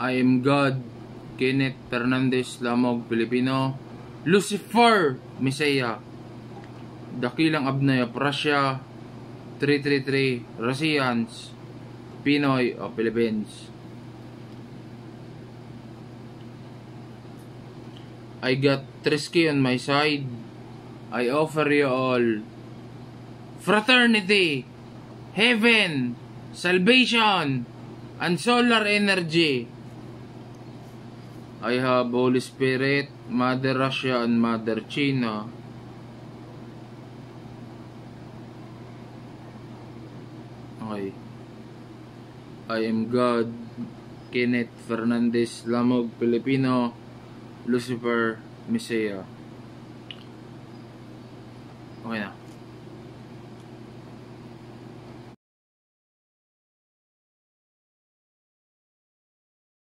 I am God, Kenneth Fernandez Lamog, Pilipino. Lucifer, Messiah. Dakilang Abnay of Russia. 333, Russians, Pinoy o Philippines. I got Trisky on my side. I offer you all fraternity, heaven, salvation, and solar energy. I have Holy Spirit, Mother Russia, and Mother China. Okay. I am God, Kenneth Fernandez Lamog, Pilipino. Lucifer, Messiah.